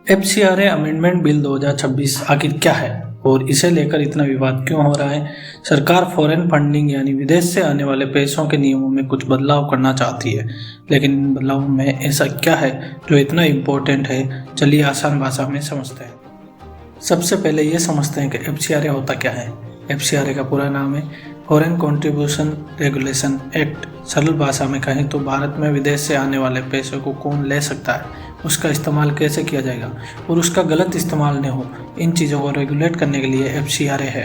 FCRA amendment bill 2026 आखिर क्या है और इसे लेकर इतना विवाद क्यों हो रहा है? सरकार फॉरेन फंडिंग यानी विदेश से आने वाले पैसों के नियमों में कुछ बदलाव करना चाहती है, लेकिन इन बदलावों में ऐसा क्या है जो इतना इम्पोर्टेंट है? चलिए आसान भाषा में समझते हैं। सबसे पहले ये समझते हैं कि एफसीआरए होता क्या है। एफसीआरए का पूरा नाम है फॉरेन कंट्रीब्यूशन रेगुलेशन एक्ट। सरल भाषा में कहें तो भारत में विदेश से आने वाले पैसों को कौन ले सकता है, उसका इस्तेमाल कैसे किया जाएगा और उसका गलत इस्तेमाल न हो, इन चीज़ों को रेगुलेट करने के लिए एफसीआरए है।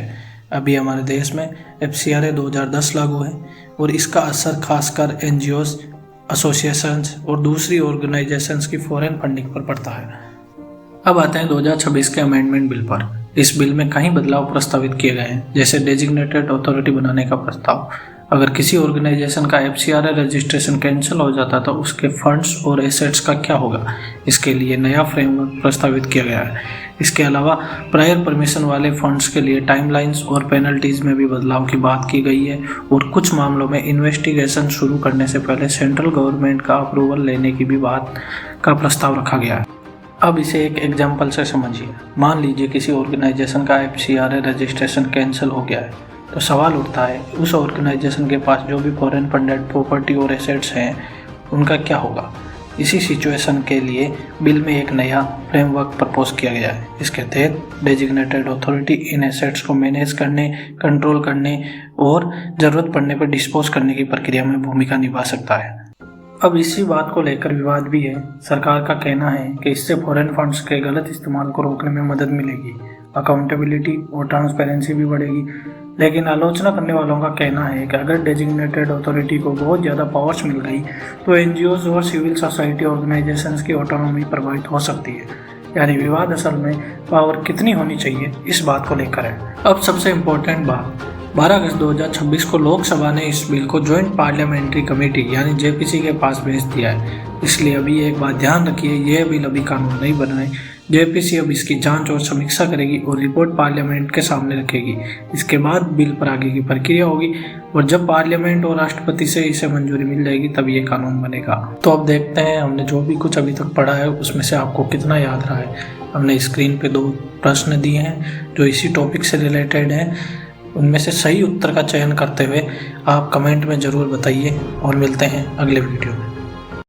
अभी हमारे देश में एफसीआरए 2010 लागू है और इसका असर खासकर एनजीओज, एसोसिएशंस और दूसरी ऑर्गेनाइजेशंस की फॉरेन फंडिंग पर पड़ता है। अब आते हैं 2026 के अमेंडमेंट बिल पर। इस बिल में कई बदलाव प्रस्तावित किए गए हैं, जैसे डेजिग्नेटेड अथॉरिटी बनाने का प्रस्ताव। अगर किसी ऑर्गेनाइजेशन का एफसीआरए रजिस्ट्रेशन कैंसिल हो जाता तो उसके फंड्स और एसेट्स का क्या होगा, इसके लिए नया फ्रेमवर्क प्रस्तावित किया गया है। इसके अलावा प्रायर परमिशन वाले फंड्स के लिए टाइमलाइंस और पेनल्टीज में भी बदलाव की बात की गई है और कुछ मामलों में इन्वेस्टिगेशन शुरू करने से पहले सेंट्रल गवर्नमेंट का अप्रूवल लेने की भी बात का प्रस्ताव रखा गया है। अब इसे एक एग्जाम्पल से समझिए। मान लीजिए किसी ऑर्गेनाइजेशन का एफसीआरए रजिस्ट्रेशन कैंसिल हो गया है, तो सवाल उठता है उस ऑर्गेनाइजेशन के पास जो भी फॉरेन फंडेड प्रॉपर्टी और एसेट्स हैं उनका क्या होगा। इसी सिचुएशन के लिए बिल में एक नया फ्रेमवर्क प्रपोज किया गया है। इसके तहत डेजिग्नेटेड अथॉरिटी इन एसेट्स को मैनेज करने, कंट्रोल करने और ज़रूरत पड़ने पर डिस्पोज करने की प्रक्रिया में भूमिका निभा सकता है। अब इसी बात को लेकर विवाद भी है। सरकार का कहना है कि इससे फॉरेन फंड्स के गलत इस्तेमाल को रोकने में मदद मिलेगी, अकाउंटेबिलिटी और ट्रांसपेरेंसी भी बढ़ेगी। लेकिन आलोचना करने वालों का कहना है कि अगर डेजिग्नेटेड अथॉरिटी को बहुत ज़्यादा पावर्स मिल गई तो एनजीओज और सिविल सोसाइटी ऑर्गेनाइजेशंस की ऑटोनॉमी प्रभावित हो सकती है। यानी विवाद असल में पावर कितनी होनी चाहिए इस बात को लेकर है। अब सबसे इम्पोर्टेंट बात, 12 अगस्त 2026 को लोकसभा ने इस बिल को ज्वाइंट पार्लियामेंट्री कमेटी यानी जेपीसी के पास भेज दिया है। इसलिए अभी एक बात ध्यान रखिए, यह बिल अभी कानून नहीं बना है। जेपीसी अब इसकी जांच और समीक्षा करेगी और रिपोर्ट पार्लियामेंट के सामने रखेगी। इसके बाद बिल पर आगे की प्रक्रिया होगी और जब पार्लियामेंट और राष्ट्रपति से इसे मंजूरी मिल जाएगी तब ये कानून बनेगा। तो अब देखते हैं हमने जो भी कुछ अभी तक पढ़ा है उसमें से आपको कितना याद रहा है। हमने स्क्रीन पे 2 प्रश्न दिए हैं जो इसी टॉपिक से रिलेटेड हैं। उनमें से सही उत्तर का चयन करते हुए आप कमेंट में ज़रूर बताइए और मिलते हैं अगले वीडियो में।